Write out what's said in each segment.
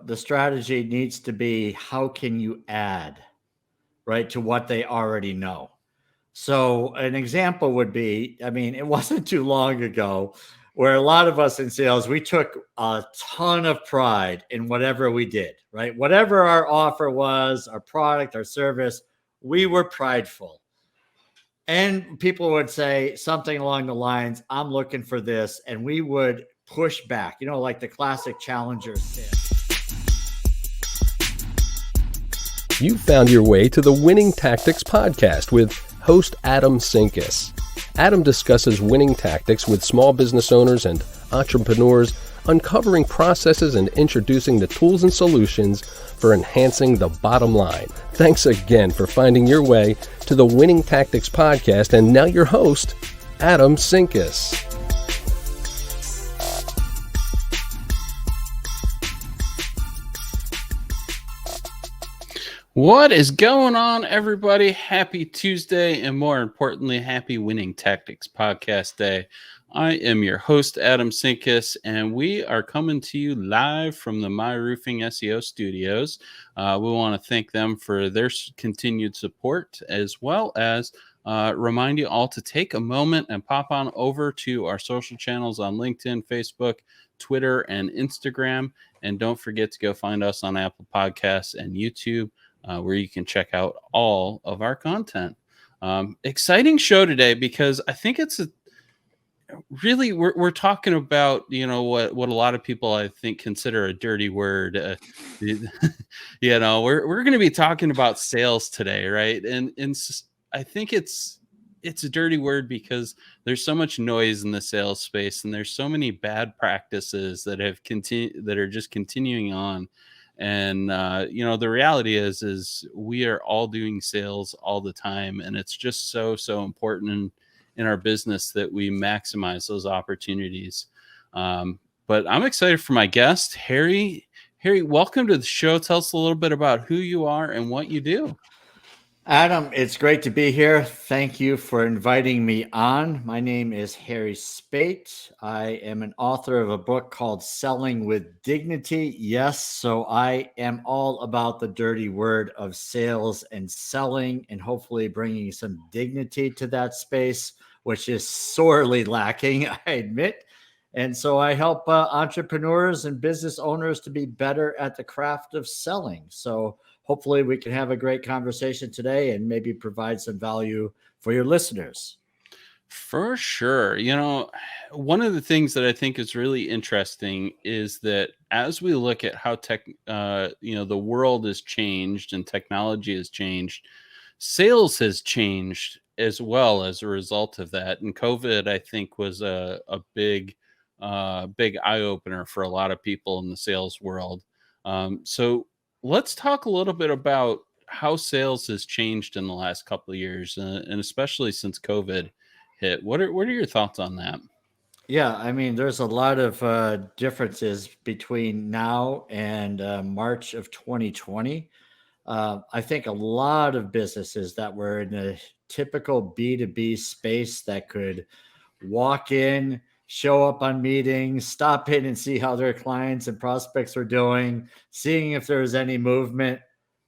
the strategy needs to be, how can you add, right, to what they already know? So an example would be, I mean, it wasn't too long ago where a lot of us in sales, we took a ton of pride in whatever we did, right? Whatever our offer was, our product, our service, we were prideful. And people would say something along the lines, I'm looking for this. And we would push back, like the classic challenger sale. You found your way to the Winning Tactics podcast with host Adam Sinkus. Adam discusses winning tactics with small business owners and entrepreneurs, uncovering processes and introducing the tools and solutions for enhancing the bottom line. Thanks again for finding your way to the Winning Tactics podcast, and now your host, Adam Sinkus. What is going on, everybody? Happy Tuesday, and more importantly, happy Winning Tactics Podcast Day. I am your host, Adam Sinkus, and we are coming to you live from the My Roofing SEO studios. We want to thank them for their continued support, as well as remind you all to take a moment and pop on over to our social channels on LinkedIn, Facebook, Twitter, and Instagram. And don't forget to go find us on Apple Podcasts and YouTube, where you can check out all of our content. Exciting show today, because I think it's really we're talking about what a lot of people I think consider a dirty word. We're going to be talking about sales today, right? And I think it's a dirty word because there's so much noise in the sales space, and there's so many bad practices that are just continuing on. And, the reality is we are all doing sales all the time. And it's just so important in our business that we maximize those opportunities. But I'm excited for my guest, Harry. Harry, welcome to the show. Tell us a little bit about who you are and what you do. Adam, it's great to be here. Thank you for inviting me on. My name is Harry Spaight. I am an author of a book called Selling with Dignity. Yes, so I am all about the dirty word of sales and selling, and hopefully bringing some dignity to that space, which is sorely lacking, I admit. And so I help entrepreneurs and business owners to be better at the craft of selling. So hopefully we can have a great conversation today and maybe provide some value for your listeners. For sure. One of the things that I think is really interesting is that as we look at how the world has changed and technology has changed, sales has changed as well as a result of that. And COVID, I think, was a big eye opener for a lot of people in the sales world. So let's talk a little bit about how sales has changed in the last couple of years, and especially since COVID hit. What are your thoughts on that? Yeah, I mean, there's a lot of differences between now and March of 2020. I think a lot of businesses that were in a typical B2B space that could walk in, show up on meetings, stop in and see how their clients and prospects are doing, seeing if there's any movement.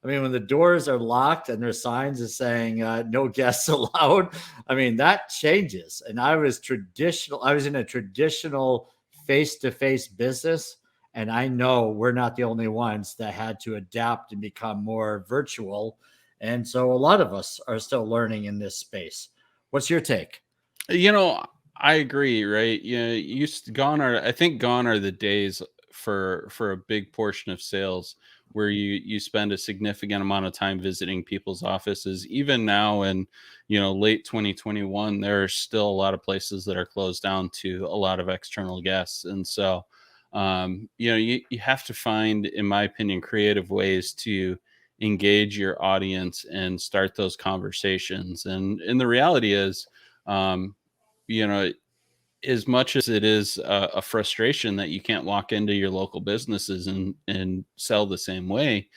I mean, when the doors are locked and there's signs is saying no guests allowed, I mean, that changes. And I was in a traditional face-to-face business, and I know we're not the only ones that had to adapt and become more virtual. And so a lot of us are still learning in this space. What's your take? I agree, right? Gone are the days for a big portion of sales where you spend a significant amount of time visiting people's offices. Even now in, late 2021, there are still a lot of places that are closed down to a lot of external guests. And so, you have to find, in my opinion, creative ways to engage your audience and start those conversations. And the reality is, as much as it is a frustration that you can't walk into your local businesses and sell the same way,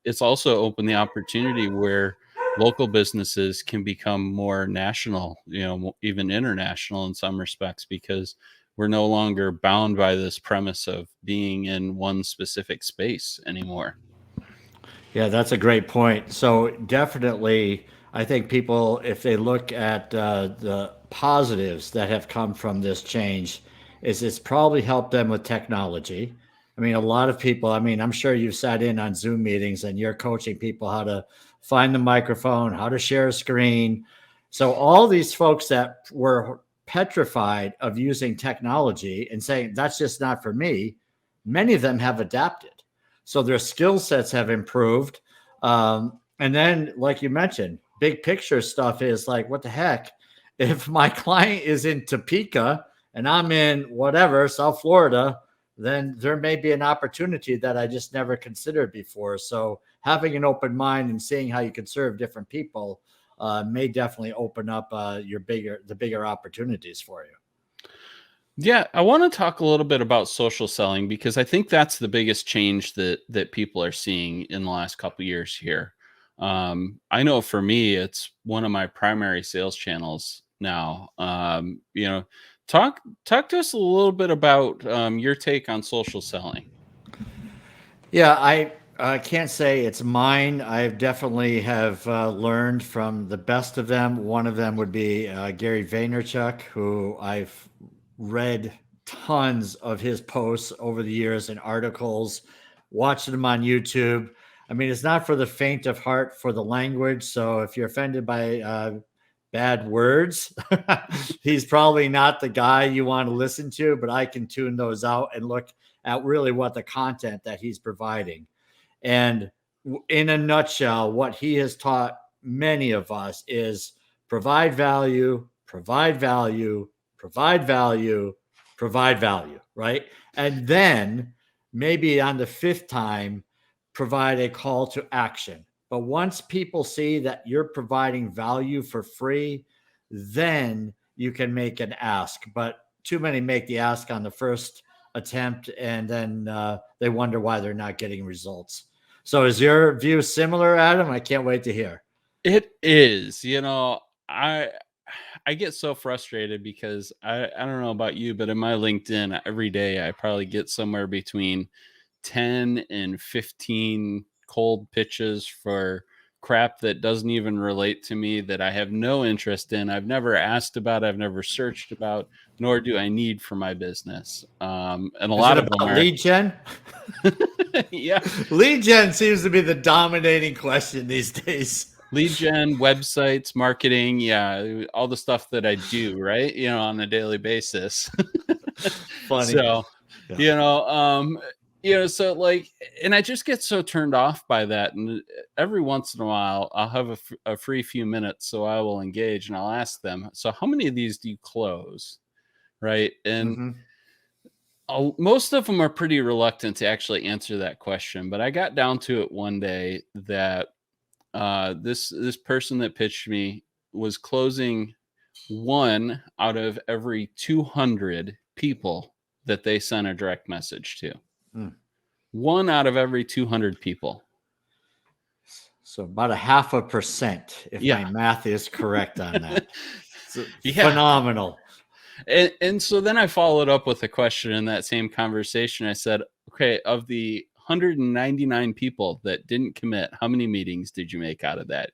it's also opened the opportunity where local businesses can become more national, even international in some respects, because we're no longer bound by this premise of being in one specific space anymore. Yeah, that's a great point. So definitely, I think people, if they look at the positives that have come from this change, is it's probably helped them with technology. I mean, a lot of people, I mean, I'm sure you've sat in on Zoom meetings and you're coaching people how to find the microphone, how to share a screen. So all these folks that were petrified of using technology and saying, that's just not for me, many of them have adapted. So their skill sets have improved. And then, like you mentioned, big picture stuff is like, what the heck? If my client is in Topeka and I'm in whatever, South Florida, then there may be an opportunity that I just never considered before. So having an open mind and seeing how you can serve different people may definitely open up the bigger opportunities for you. Yeah, I want to talk a little bit about social selling because I think that's the biggest change that people are seeing in the last couple of years here. I know for me, it's one of my primary sales channels now. Talk to us a little bit about your take on social selling. Yeah, I can't say it's mine. I definitely have learned from the best of them. One of them would be Gary Vaynerchuk, who I've read tons of his posts over the years and articles, watched him on YouTube. I mean, it's not for the faint of heart for the language. So if you're offended by bad words, he's probably not the guy you want to listen to, but I can tune those out and look at really what the content that he's providing. And in a nutshell, what he has taught many of us is provide value, provide value, provide value, provide value, right? And then maybe on the fifth time, provide a call to action. But once people see that you're providing value for free, then you can make an ask. But too many make the ask on the first attempt and then they wonder why they're not getting results. So is your view similar, Adam? I can't wait to hear. It is, I get so frustrated because I don't know about you, but in my LinkedIn every day I probably get somewhere between 10 and 15 cold pitches for crap that doesn't even relate to me, that I have no interest in. I've never asked about, I've never searched about, nor do I need for my business. And a lot of them are lead gen. Yeah, lead gen seems to be the dominating question these days. Lead gen, websites, marketing, yeah, all the stuff that I do, right? On a daily basis. Funny. So, so like, and I just get so turned off by that. And every once in a while, I'll have a free few minutes, so I will engage and I'll ask them, so how many of these do you close? Right. And most of them are pretty reluctant to actually answer that question. But I got down to it one day that this person that pitched me was closing 1 out of every 200 people that they sent a direct message to. 1 out of every 200 people. So about 0.5%, if my math is correct on that. Phenomenal. And so then I followed up with a question in that same conversation. I said, okay, of the 199 people that didn't commit, how many meetings did you make out of that?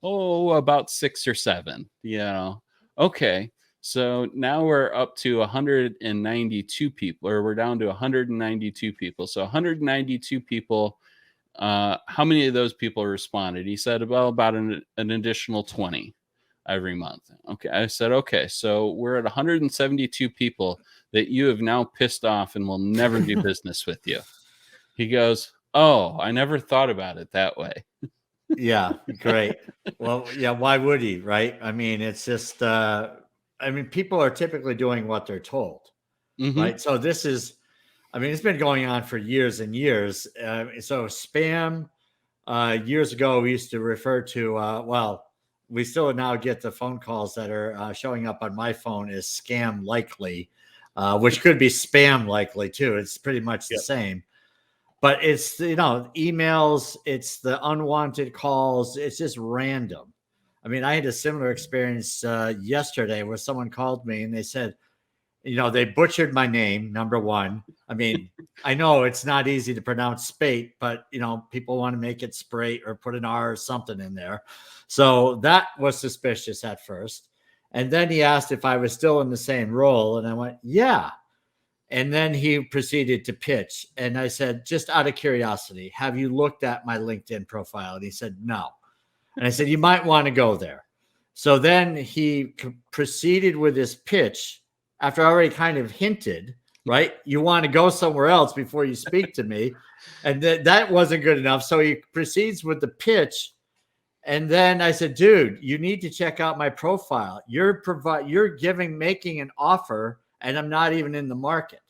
Oh, about 6 or 7. Okay, so now we're up to 192 people, or we're down to 192 people. So 192 people, how many of those people responded? He said, well, about an additional 20 every month. Okay, I said, okay, so we're at 172 people that you have now pissed off and will never do business with you. He goes, oh, I never thought about it that way. Yeah, great. Well, yeah, why would he, right? I mean, it's just, people are typically doing what they're told, right? So this is, it's been going on for years and years. So spam, years ago, we used to refer to, we still now get the phone calls that are showing up on my phone as scam likely, which could be spam likely too. It's pretty much the same. But it's, emails, it's the unwanted calls. It's just random. I had a similar experience yesterday where someone called me and they said, They butchered my name, number one. I mean, I know it's not easy to pronounce Spaight, but people want to make it Spaight or put an R or something in there. So that was suspicious at first. And then he asked if I was still in the same role. And I went, yeah. And then he proceeded to pitch. And I said, just out of curiosity, have you looked at my LinkedIn profile? And he said, no. And I said, you might want to go there. So then he proceeded with his pitch after I already kind of hinted, right? You want to go somewhere else before you speak to me. And that wasn't good enough. So he proceeds with the pitch. And then I said, dude, you need to check out my profile. You're making an offer, and I'm not even in the market.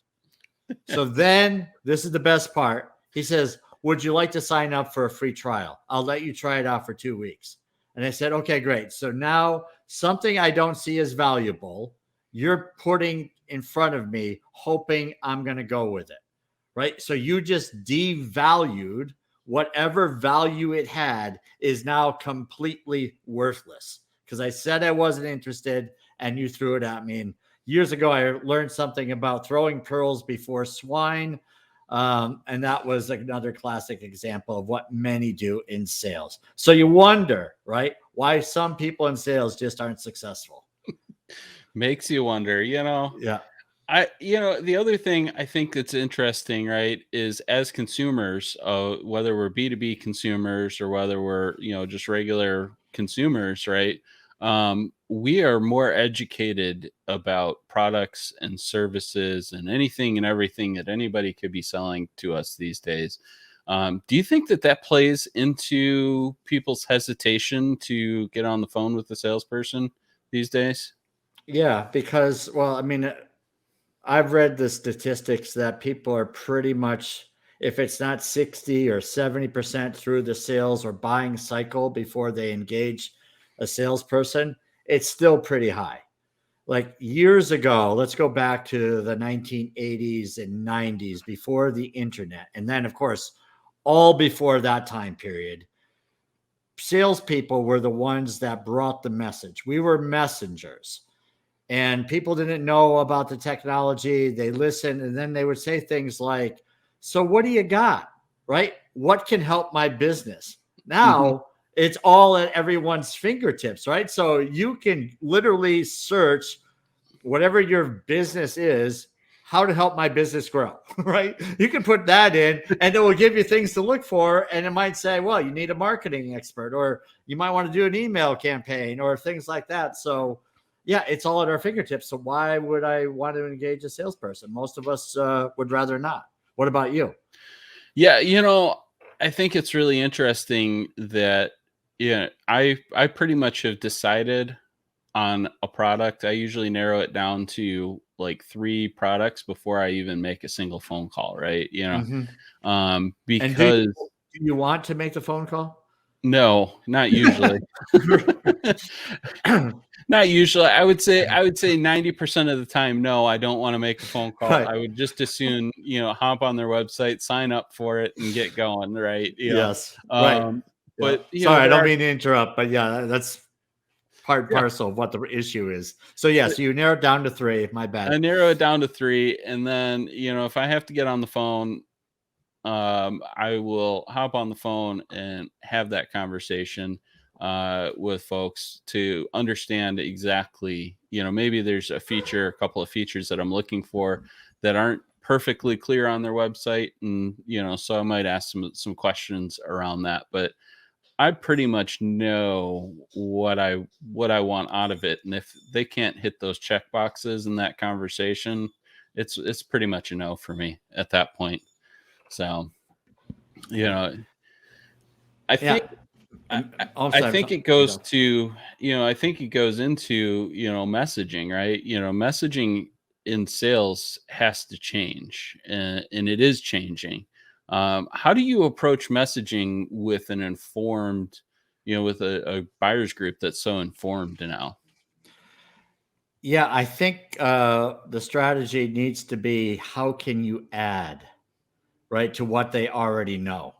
So then this is the best part. He says, would you like to sign up for a free trial? I'll let you try it out for 2 weeks. And I said, okay, great. So now something I don't see as valuable, you're putting in front of me, hoping I'm going to go with it, right? So you just devalued whatever value it had is now completely worthless because I said I wasn't interested and you threw it at me. And years ago, I learned something about throwing pearls before swine. And that was another classic example of what many do in sales. So you wonder, right, why some people in sales just aren't successful. Makes you wonder, Yeah. The other thing I think that's interesting, right, is as consumers, whether we're B2B consumers or whether we're, just regular consumers, right, we are more educated about products and services and anything and everything that anybody could be selling to us these days. Do you think that plays into people's hesitation to get on the phone with the salesperson these days? Yeah, because, well, I mean, I've read the statistics that people are pretty much, if it's not 60 or 70% through the sales or buying cycle before they engage a salesperson, it's still pretty high. Like years ago, let's go back to the 1980s and 90s before the internet. And then, of course, all before that time period, salespeople were the ones that brought the message. We were messengers. And people didn't know about the technology. They listened, and then they would say things like, so what do you got, right? What can help my business? Now it's all at everyone's fingertips, right? So you can literally search whatever your business is, how to help my business grow, right? You can put that in and it will give you things to look for. And it might say, well, you need a marketing expert, or you might want to do an email campaign or things like that. So yeah, it's all at our fingertips. So why would I want to engage a salesperson? Most of us would rather not. What about you? Yeah, I think it's really interesting that I pretty much have decided on a product. I usually narrow it down to like 3 products before I even make a single phone call, right? Because do you want to make the phone call? No, not usually. Not usually. I would say 90% of the time, no, I don't want to make a phone call. Right. I would just as soon, hop on their website, sign up for it, and get going, right? Yes. Right. But sorry, I don't mean to interrupt, but yeah, that's part and parcel of what the issue is. So yes, you narrow it down to 3. My bad. I narrow it down to 3, and then if I have to get on the phone, I will hop on the phone and have that conversation with folks to understand exactly, maybe there's a couple of features that I'm looking for that aren't perfectly clear on their website. And, so I might ask some questions around that, but I pretty much know what I want out of it. And if they can't hit those check boxes in that conversation, it's pretty much a no for me at that point. So, I think, I think it goes to, I think it goes into, messaging, right? Messaging in sales has to change, and it is changing. How do you approach messaging with an informed, with a buyer's group that's so informed now? Yeah, I think the strategy needs to be, how can you add, right, to what they already know?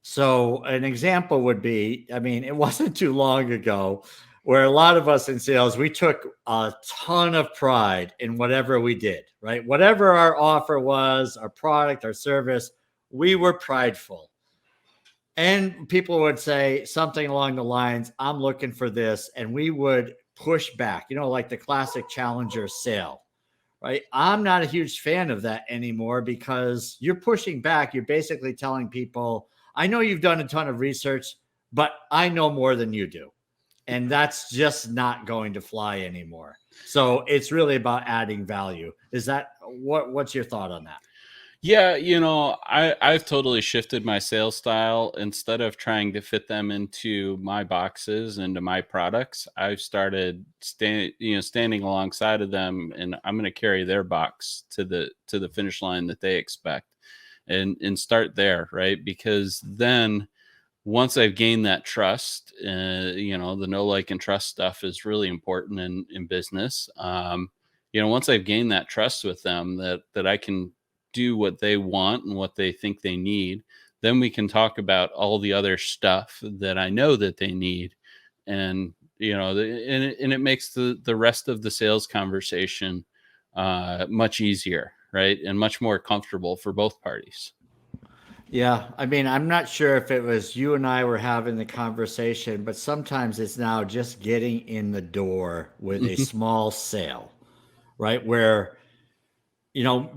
So an example would be, I mean, it wasn't too long ago where a lot of us in sales, we took a ton of pride in whatever we did, right? Whatever our offer was, our product, our service, we were prideful. And people would say something along the lines, I'm looking for this. And we would push back, like the classic challenger sale, right? I'm not a huge fan of that anymore because you're pushing back. You're basically telling people, I know you've done a ton of research, but I know more than you do. And that's just not going to fly anymore. So it's really about adding value. Is that what's your thought on that? Yeah, I've totally shifted my sales style. Instead of trying to fit them into my boxes, into my products, I've started standing alongside of them, and I'm going to carry their box to the finish line that they expect, and start there, right? Because then once I've gained that trust, the know, like, and trust stuff is really important in business. Once I've gained that trust with them, that I can do what they want and what they think they need, then we can talk about all the other stuff that I know that they need, and and it makes the rest of the sales conversation much easier, right, and much more comfortable for both parties. Yeah. I mean, I'm not sure if it was you and I were having the conversation, but sometimes it's now just getting in the door with a small sale, right? Where,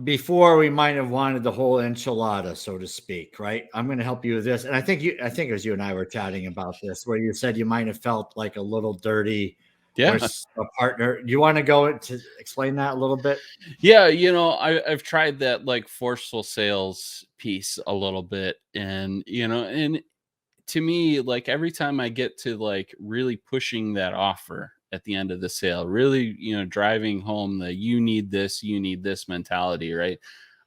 before we might have wanted the whole enchilada, so to speak, right? I'm going to help you with this. And I think it was you and I were chatting about this, where you said you might have felt like a little dirty or Yeah. a partner. Do you want to go to explain that a little bit? Yeah, I've tried that, like, forceful sales piece a little bit, and to me, like, every time I get to, like, really pushing that offer at the end of the sale, really, driving home the you need this mentality, right?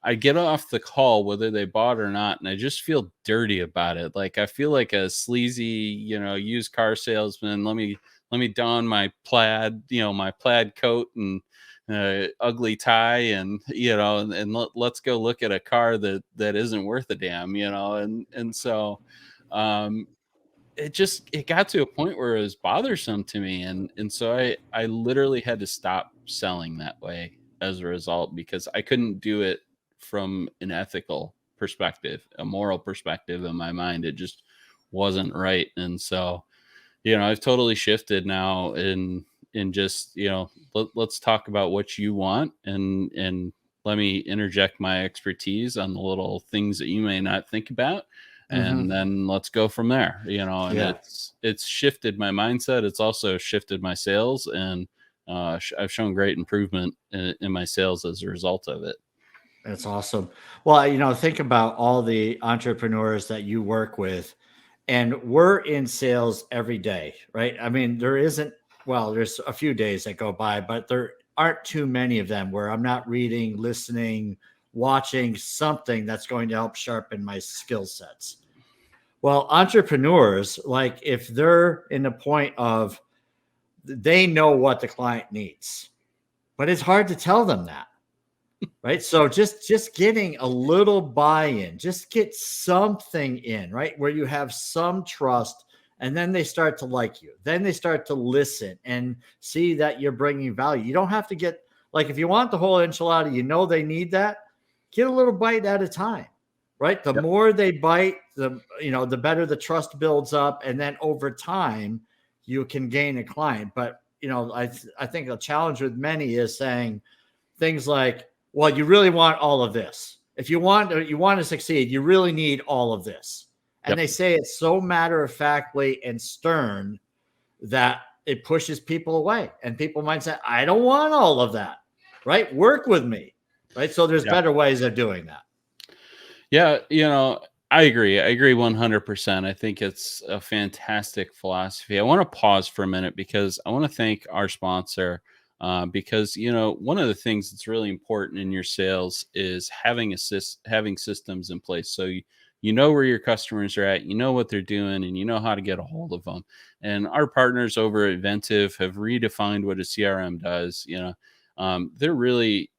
I get off the call whether they bought or not, and I just feel dirty about it. Like, I feel like a sleazy, used car salesman. Let me don my plaid coat and ugly tie, and let's go look at a car that isn't worth a damn, and so um it got to a point where it was bothersome to me, and so I literally had to stop selling that way as a result, because I couldn't do it from an ethical perspective, a moral perspective. In my mind, it just wasn't right. And so I've totally shifted now in just, let's talk about what you want, and let me interject my expertise on the little things that you may not think about, and Hmm. then let's go from there. And Yeah. it's shifted my mindset. It's also shifted my sales, and I've shown great improvement in my sales as a result of it. That's awesome. Well, think about all the entrepreneurs that you work with, and we're in sales every day, right? I mean, there's a few days that go by, but there aren't too many of them where I'm not reading, listening, watching something that's going to help sharpen my skill sets. Well, entrepreneurs, like, if they're in the point of they know what the client needs, but it's hard to tell them that. Right. So just getting a little buy-in, just get something in, right? Where you have some trust, and then they start to like you. Then they start to listen and see that you're bringing value. You don't have to get, like, if you want the whole enchilada, they need that. Get a little bite at a time, right? The Yep. more they bite, the better the trust builds up, and then over time you can gain a client. But I think a challenge with many is saying things like, well, you really want all of this. If you want to succeed, you really need all of this. And Yep. they say it so matter of factly and stern that it pushes people away. And people might say, I don't want all of that. Right? Work with me. Right? So there's Yeah. better ways of doing that. Yeah, I agree. I agree 100%. I think it's a fantastic philosophy. I want to pause for a minute because I want to thank our sponsor. Because one of the things that's really important in your sales is having systems in place, so you know where your customers are at, you know what they're doing, and you know how to get a hold of them. And our partners over at Ventive have redefined what a CRM does. They're really,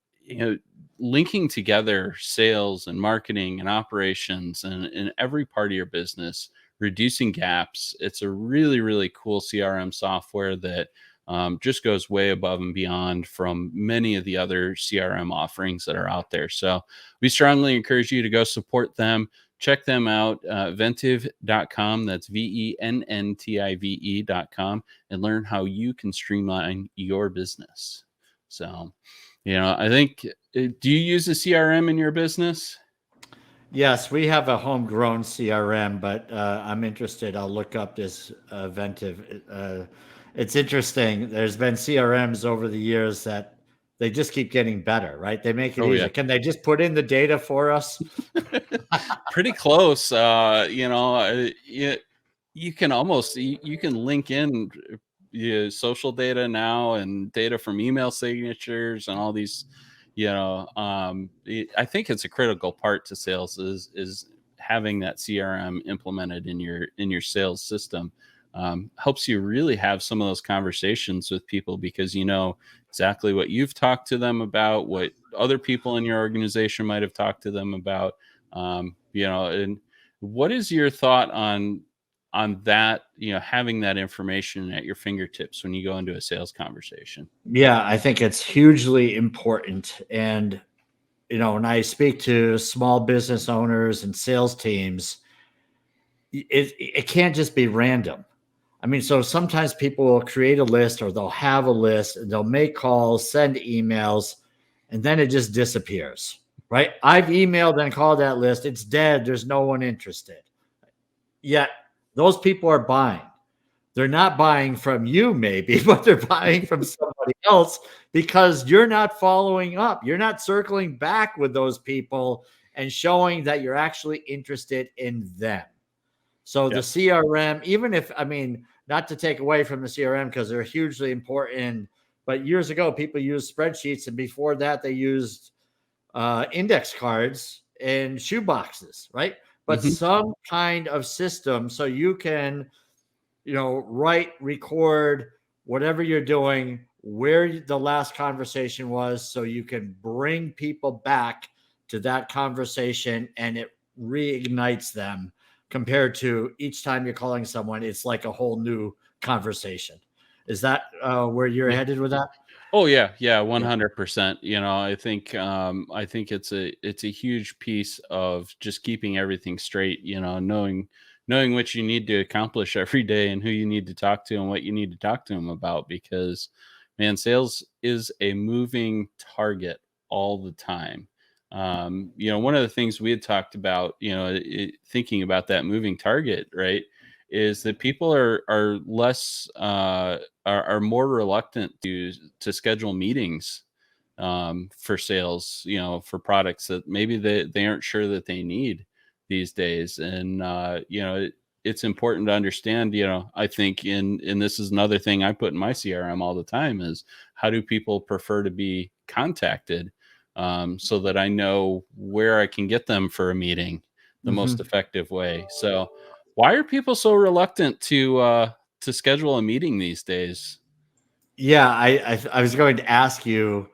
linking together sales and marketing and operations and every part of your business reducing gaps. It's a really, really cool CRM software that just goes way above and beyond from many of the other CRM offerings that are out there. So we strongly encourage you to go support them. Check them out, ventive.com. That's VENNTIVE.com, and learn how you can streamline your business. So, I think, do you use a CRM in your business? Yes, we have a homegrown CRM, but I'm interested. I'll look up this Ventive. It's interesting. There's been CRMs over the years that they just keep getting better, right? They make it Oh, easier. yeah. Can they just put in the data for us? Pretty close. You can almost you can link in social data now and data from email signatures and all these. I think it's a critical part to sales is having that CRM implemented in your sales system. Helps you really have some of those conversations with people because you know exactly what you've talked to them about, what other people in your organization might have talked to them about. And what is your thought on that, having that information at your fingertips when you go into a sales conversation? Yeah, I think it's hugely important. And, when I speak to small business owners and sales teams, it can't just be random. I mean, so sometimes people will create a list or they'll have a list and they'll make calls, send emails, and then it just disappears, right? I've emailed and called that list. It's dead. There's no one interested. Yet those people are buying. They're not buying from you, maybe, but they're buying from somebody else because you're not following up. You're not circling back with those people and showing that you're actually interested in them. So the CRM, even if, not to take away from the CRM because they're hugely important, but years ago, people used spreadsheets. And before that, they used index cards and shoe boxes, right? But some kind of system so you can, write, record, whatever you're doing, where the last conversation was, so you can bring people back to that conversation and it reignites them compared to each time you're calling someone, it's like a whole new conversation. Is that where you're headed with that? Oh yeah, 100%. I think it's a huge piece of just keeping everything straight. Knowing what you need to accomplish every day and who you need to talk to and what you need to talk to them about. Because, man, sales is a moving target all the time. One of the things we had talked about, thinking about that moving target, right, is that people are less are more reluctant to schedule meetings for sales, for products that maybe they aren't sure that they need these days. And it's important to understand, I think and this is another thing I put in my CRM all the time is how do people prefer to be contacted, so that I know where I can get them for a meeting the most effective way. So why are people so reluctant to schedule a meeting these days? Yeah, I was going to ask you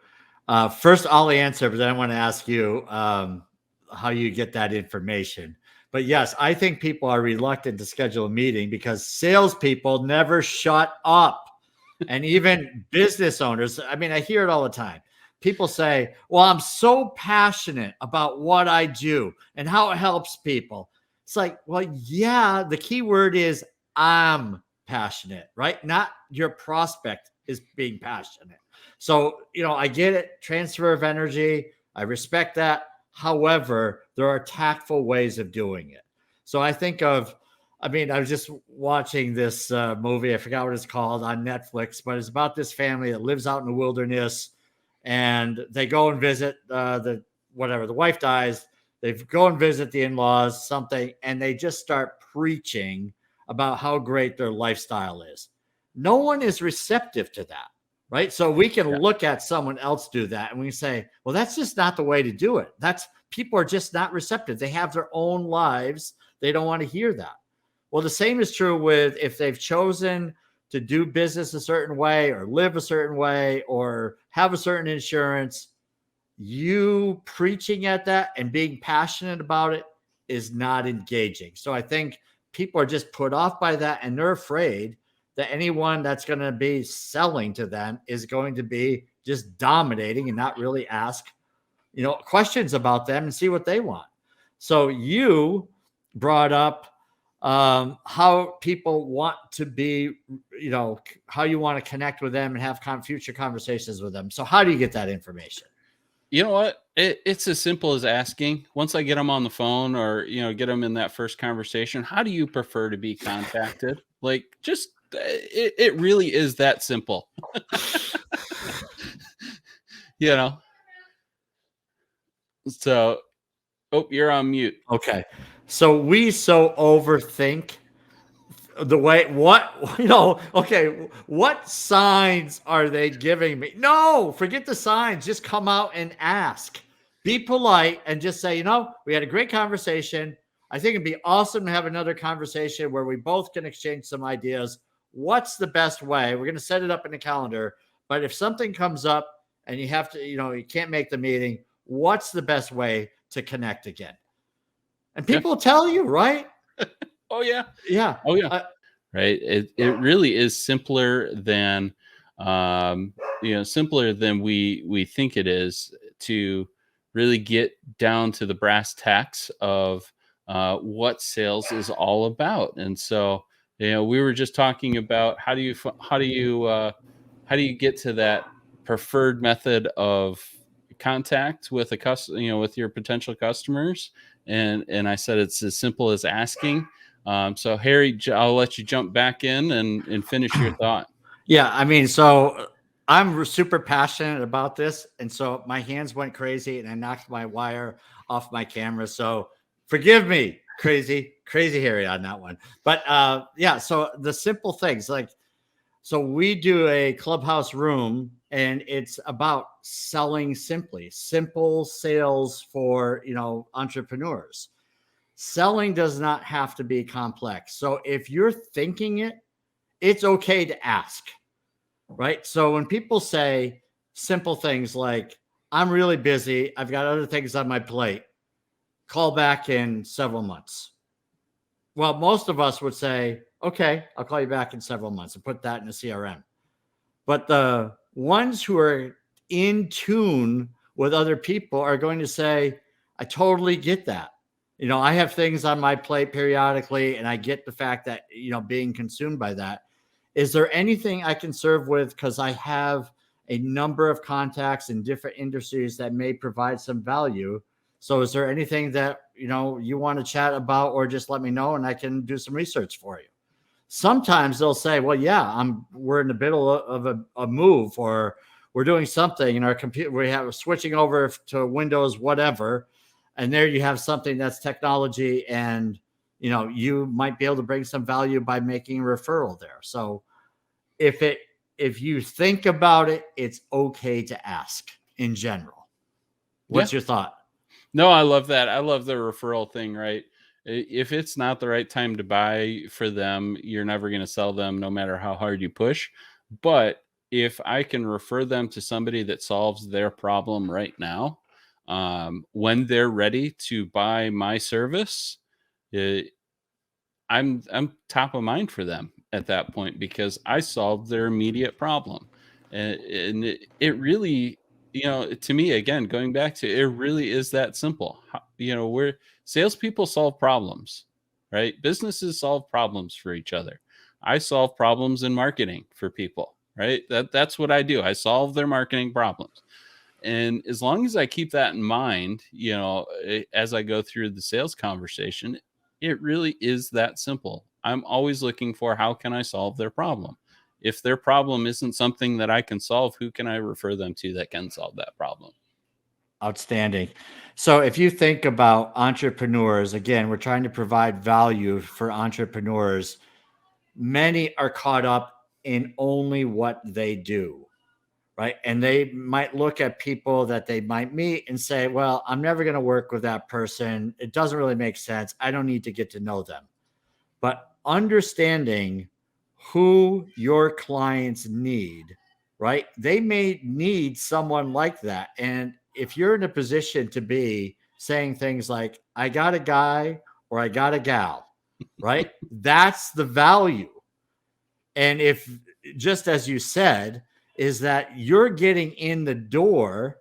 first. I'll answer, but then I want to ask you how you get that information. But yes, I think people are reluctant to schedule a meeting because salespeople never shut up, and even business owners. I hear it all the time. People say, "Well, I'm so passionate about what I do and how it helps people." It's like, well, yeah, the key word is I'm passionate, right? Not your prospect is being passionate. So, I get it. Transfer of energy. I respect that. However, there are tactful ways of doing it. So I think of, I was just watching this movie. I forgot what it's called on Netflix, but it's about this family that lives out in the wilderness and they go and visit the wife dies. They go and visit the in-laws, something, and they just start preaching about how great their lifestyle is. No one is receptive to that, right? So we can look at someone else do that and we say, well, that's just not the way to do it. People are just not receptive. They have their own lives. They don't want to hear that. Well, the same is true with if they've chosen to do business a certain way or live a certain way or have a certain insurance. You preaching at that and being passionate about it is not engaging. So I think people are just put off by that, and they're afraid that anyone that's going to be selling to them is going to be just dominating and not really ask, questions about them and see what they want. So you brought up how people want to be, how you want to connect with them and have future conversations with them. So how do you get that information? You know what? It's as simple as asking. Once I get them on the phone or, get them in that first conversation, how do you prefer to be contacted? Like, just, it really is that simple. So, you're on mute. Okay. So we overthink the way, what signs are they giving me? No, forget the signs. Just come out and ask. Be polite and just say, we had a great conversation. I think it'd be awesome to have another conversation where we both can exchange some ideas. What's the best way? We're going to set it up in the calendar. But if something comes up and you have to, you can't make the meeting, what's the best way to connect again? And people tell you, right? Oh, yeah. Yeah. Oh, yeah. Right. It really is simpler than, simpler than we think it is to really get down to the brass tacks of what sales is all about. And so, we were just talking about how do you get to that preferred method of contact with a customer, with your potential customers. And I said it's as simple as asking. So Harry, I'll let you jump back in and finish your thought. Yeah, I mean, so I'm super passionate about this, and so my hands went crazy, and I knocked my wire off my camera. So forgive me, crazy Harry on that one. But yeah, so the simple things so we do a clubhouse room, and it's about selling simple sales for, entrepreneurs. Selling does not have to be complex. So if you're thinking it, it's okay to ask, right? So when people say simple things like, I'm really busy, I've got other things on my plate, call back in several months. Well, most of us would say, okay, I'll call you back in several months and put that in a CRM. But the ones who are in tune with other people are going to say, I totally get that. I have things on my plate periodically, and I get the fact that, being consumed by that. Is there anything I can serve with? Because I have a number of contacts in different industries that may provide some value. So is there anything that, you want to chat about, or just let me know and I can do some research for you? Sometimes they'll say, well, yeah, we're in the middle of a move, or we're doing something in our computer. We have switching over to Windows, whatever. And there you have something that's technology, and, you might be able to bring some value by making a referral there. So if you think about it, it's okay to ask in general. What's your thought? No, I love that. I love the referral thing, right? If it's not the right time to buy for them, you're never going to sell them no matter how hard you push. But if I can refer them to somebody that solves their problem right now, when they're ready to buy my service, I'm top of mind for them at that point, because I solved their immediate problem. And it really, to me, again, going back to it, really is that simple. Where salespeople solve problems, right? Businesses solve problems for each other. I solve problems in marketing for people, right? That's what I do. I solve their marketing problems. And as long as I keep that in mind, as I go through the sales conversation, it really is that simple. I'm always looking for, how can I solve their problem? If their problem isn't something that I can solve, who can I refer them to that can solve that problem? Outstanding. So if you think about entrepreneurs, again, we're trying to provide value for entrepreneurs. Many are caught up in only what they do, right? And they might look at people that they might meet and say, well, I'm never going to work with that person. It doesn't really make sense. I don't need to get to know them. But understanding who your clients need, right? They may need someone like that. And if you're in a position to be saying things like, I got a guy or I got a gal right? That's the value. And if, just as you said, is that you're getting in the door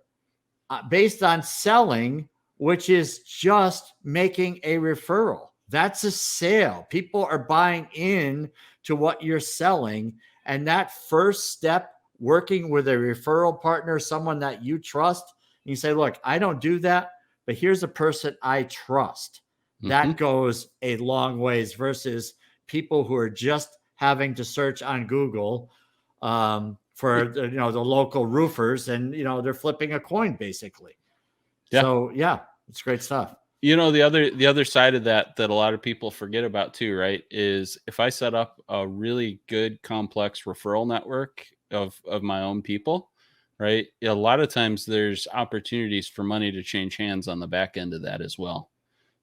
based on selling, which is just making a referral. That's a sale. People are buying in to what you're selling. And that first step, working with a referral partner, someone that you trust, you say, look, I don't do that, but here's a person I trust. That goes a long ways versus people who are just having to search on Google for the local roofers, and they're flipping a coin basically. Yeah. So yeah, it's great stuff. The other side of that a lot of people forget about too, right, is if I set up a really good complex referral network of my own people, right, a lot of times there's opportunities for money to change hands on the back end of that as well.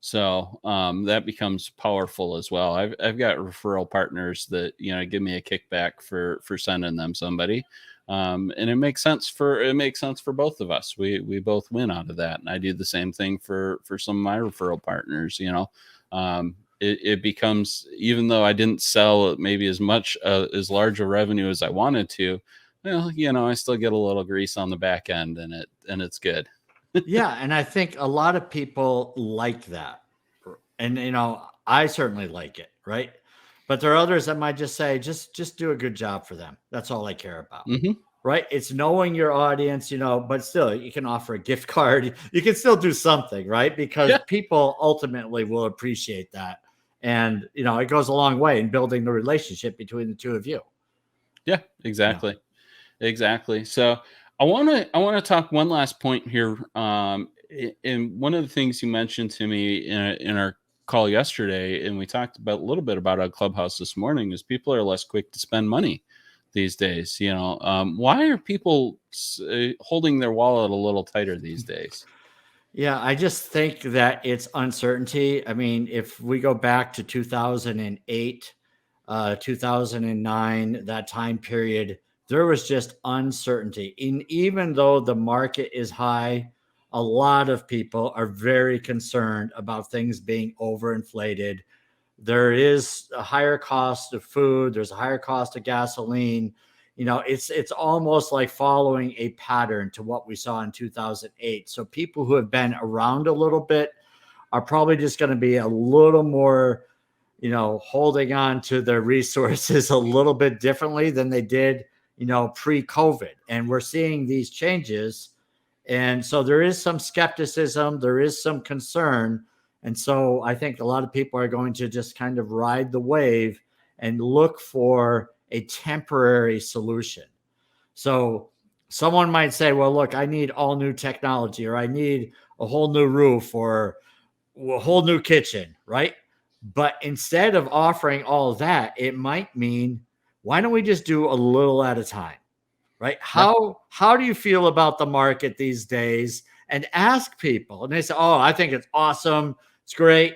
So that becomes powerful as well. I've got referral partners that give me a kickback for sending them somebody, and it makes sense for both of us. We both win out of that, and I do the same thing for some of my referral partners. It becomes, even though I didn't sell maybe as much as large a revenue as I wanted to, well, I still get a little grease on the back end, and it's good. Yeah, and I think a lot of people like that. And I certainly like it, right? But there are others that might just say, just do a good job for them. That's all I care about. Right? It's knowing your audience, but still you can offer a gift card. You can still do something, right? Because people ultimately will appreciate that. And it goes a long way in building the relationship between the two of you. Yeah, exactly. Exactly. So I want to talk one last point here. And one of the things you mentioned to me in our call yesterday, and we talked about a little bit about our Clubhouse this morning, is people are less quick to spend money these days. Why are people holding their wallet a little tighter these days? Yeah, I just think that it's uncertainty. I mean, if we go back to 2008, 2009, that time period, there was just uncertainty. Even though the market is high, a lot of people are very concerned about things being overinflated. There is a higher cost of food. There's a higher cost of gasoline. It's almost like following a pattern to what we saw in 2008. So people who have been around a little bit are probably just going to be a little more, holding on to their resources a little bit differently than they did, pre-COVID. And we're seeing these changes. And so there is some skepticism. There is some concern. And so I think a lot of people are going to just kind of ride the wave and look for a temporary solution. So someone might say, well, look, I need all new technology, or I need a whole new roof, or a whole new kitchen, right? But instead of offering all of that, it might mean, why don't we just do a little at a time, right? How do you feel about the market these days? And ask people. And they say, oh, I think it's awesome. It's great.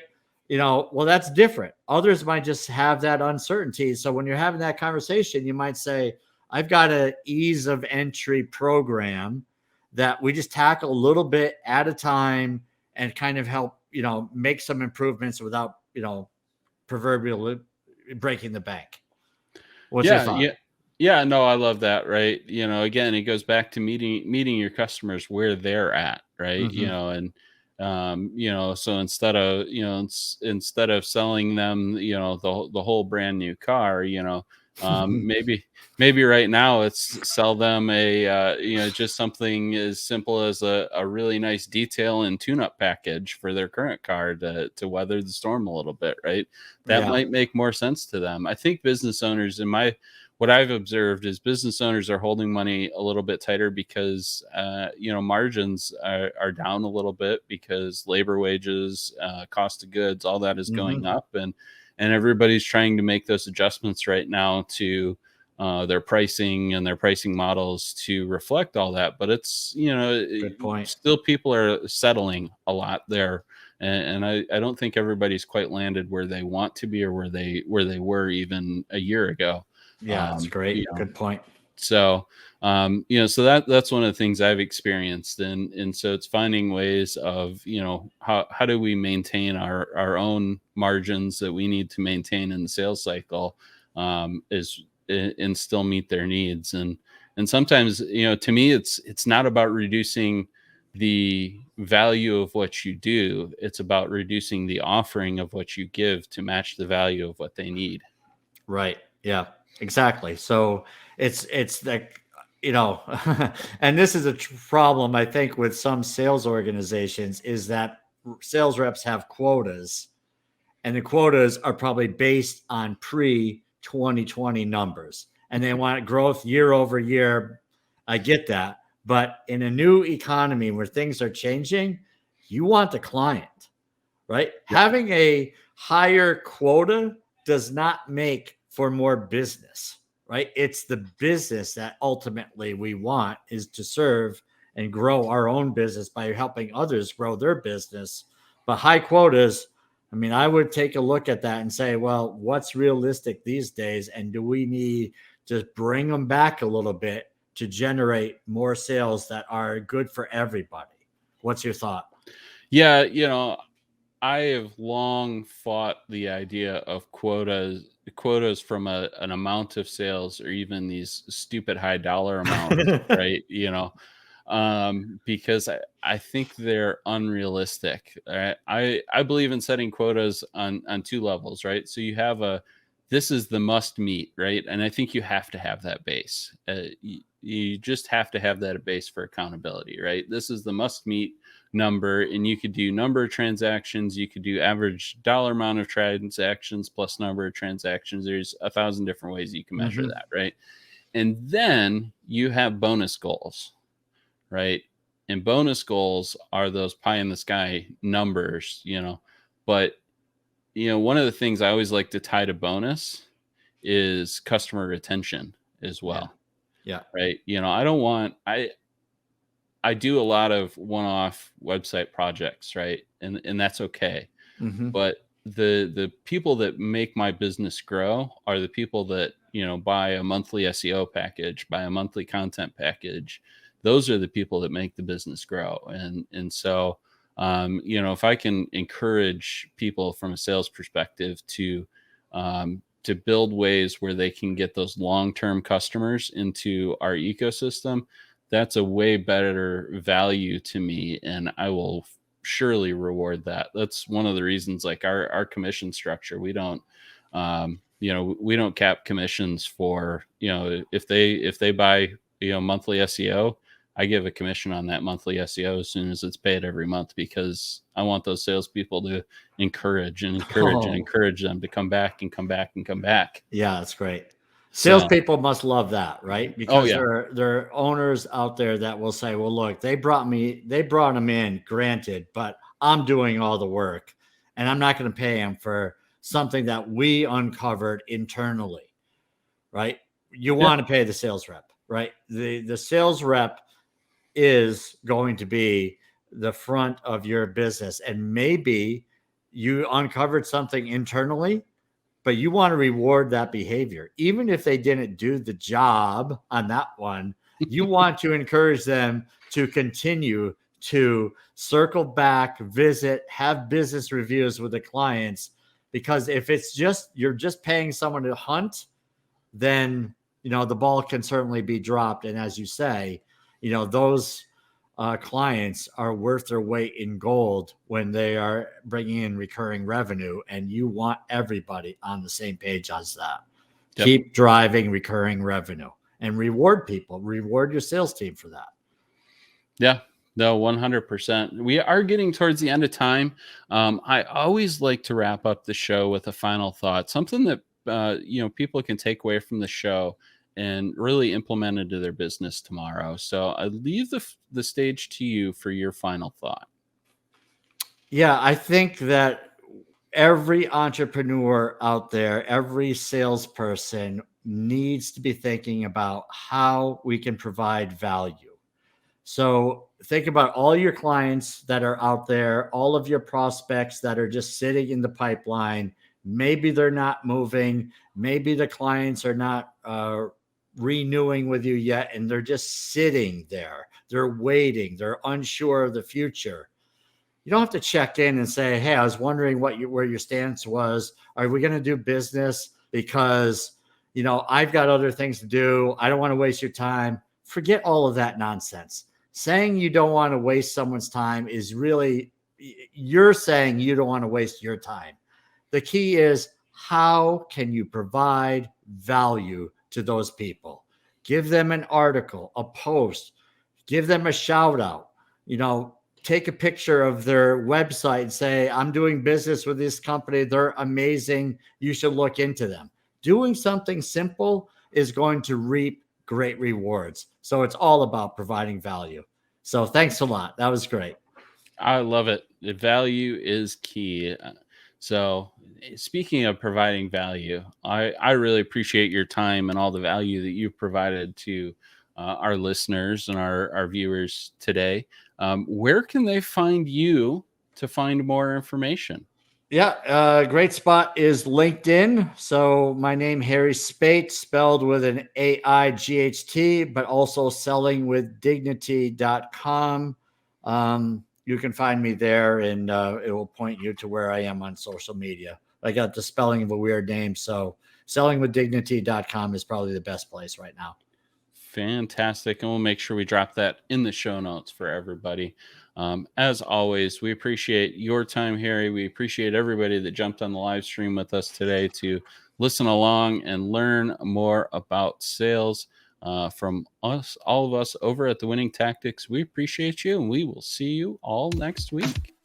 Well, that's different. Others might just have that uncertainty. So when you're having that conversation, you might say, I've got an ease of entry program that we just tackle a little bit at a time and kind of help, make some improvements without, proverbially breaking the bank. What's your thought? Yeah, no, I love that. Right. Again, it goes back to meeting your customers where they're at. Right. So instead of selling them, the whole brand new car, maybe right now it's sell them just something as simple as a really nice detail and tune-up package for their current car to weather the storm a little bit, right? That might make more sense to them. I think business owners, what I've observed is business owners are holding money a little bit tighter because, margins are down a little bit because labor wages, cost of goods, all that is going up, and everybody's trying to make those adjustments right now to their pricing and their pricing models to reflect all that. But it's, Good point. Still people are settling a lot there. And I don't think everybody's quite landed where they want to be or where they were even a year ago. Yeah, that's great. Good point. So, so that's one of the things I've experienced. And so it's finding ways of, how do we maintain our own margins that we need to maintain in the sales cycle, and still meet their needs. And sometimes, to me, it's not about reducing the value of what you do. It's about reducing the offering of what you give to match the value of what they need. Right. Yeah, exactly. So it's like, and this is a problem, I think, with some sales organizations, is that sales reps have quotas, and the quotas are probably based on pre 2020 numbers, and they want growth year over year. I get that. But in a new economy where things are changing, you want the client, right? Yep. Having a higher quota does not make for more business, right? It's the business that ultimately we want, is to serve and grow our own business by helping others grow their business. But high quotas, I mean, I would take a look at that and say, well, what's realistic these days? And do we need to bring them back a little bit to generate more sales that are good for everybody? What's your thought? Yeah, I have long fought the idea of quotas from an amount of sales, or even these stupid high dollar amounts, right? Because I think they're unrealistic. I believe in setting quotas on two levels, right? So you have this is the must meet, right? And I think you have to have that base. You just have to have that base for accountability, right? This is the must meet number, and you could do number of transactions, you could do average dollar amount of transactions plus number of transactions. There's 1,000 different ways you can measure that, right? And then you have bonus goals, right? And bonus goals are those pie in the sky numbers, but one of the things I always like to tie to bonus is customer retention as well. Yeah. Right. I don't want, I do a lot of one-off website projects, right? And that's okay. Mm-hmm. But the people that make my business grow are the people that, buy a monthly SEO package, buy a monthly content package. Those are the people that make the business grow. And so, if I can encourage people from a sales perspective to build ways where they can get those long-term customers into our ecosystem, that's a way better value to me, and I will surely reward that. That's one of the reasons, like our commission structure, we don't we don't cap commissions for, if they buy, monthly SEO, I give a commission on that monthly SEO as soon as it's paid every month, because I want those salespeople to encourage them to come back and come back and come back. Yeah, that's great. Salespeople must love that, right? Because there are owners out there that will say, well, look, they brought them in, granted, but I'm doing all the work, and I'm not going to pay them for something that we uncovered internally, right? You want to pay the sales rep, right? The sales rep is going to be the front of your business, and maybe you uncovered something internally, but you want to reward that behavior. Even if they didn't do the job on that one, you want to encourage them to continue to circle back, visit, have business reviews with the clients. Because if it's just, you're just paying someone to hunt, then, the ball can certainly be dropped. And as you say, those clients are worth their weight in gold when they are bringing in recurring revenue, and you want everybody on the same page as that. Yep. Keep driving recurring revenue and reward your sales team for that. Yeah, no, 100%. We are getting towards the end of time. I always like to wrap up the show with a final thought, something that, people can take away from the show and really implement into their business tomorrow. So I leave the stage to you for your final thought. Yeah, I think that every entrepreneur out there, every salesperson needs to be thinking about how we can provide value. So think about all your clients that are out there, all of your prospects that are just sitting in the pipeline. Maybe they're not moving. Maybe the clients are not renewing with you yet, and they're just sitting there. They're waiting. They're unsure of the future. You don't have to check in and say, hey, I was wondering where your stance was. Are we going to do business? Because, I've got other things to do. I don't want to waste your time. Forget all of that nonsense. Saying you don't want to waste someone's time is really, you're saying you don't want to waste your time. The key is, how can you provide value to those people? Give them an article, a post, give them a shout out, take a picture of their website and say, I'm doing business with this company. They're amazing. You should look into them. Doing something simple is going to reap great rewards. So it's all about providing value. So thanks a lot. That was great. I love it. The value is key. So speaking of providing value, I really appreciate your time and all the value that you've provided to our listeners and our viewers today. Where can they find you to find more information? Yeah, great spot is LinkedIn. So my name, Harry Spaight, spelled with an A-I-G-H-T, but also sellingwithdignity.com. You can find me there, and it will point you to where I am on social media. I got the spelling of a weird name, so sellingwithdignity.com is probably the best place right now. Fantastic. And we'll make sure we drop that in the show notes for everybody. As always, we appreciate your time, Harry. We appreciate everybody that jumped on the live stream with us today to listen along and learn more about sales from us, all of us over at The Winning Tactics. We appreciate you, and we will see you all next week.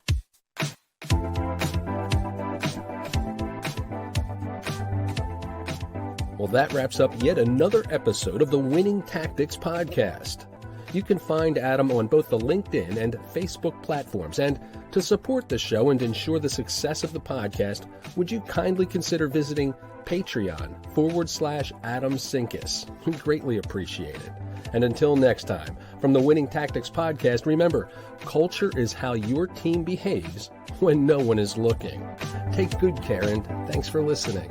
Well, that wraps up yet another episode of the Winning Tactics podcast. You can find Adam on both the LinkedIn and Facebook platforms. And to support the show and ensure the success of the podcast, would you kindly consider visiting Patreon.com/Adam Sinkus? We greatly appreciate it. And until next time, from the Winning Tactics podcast, remember, culture is how your team behaves when no one is looking. Take good care, and thanks for listening.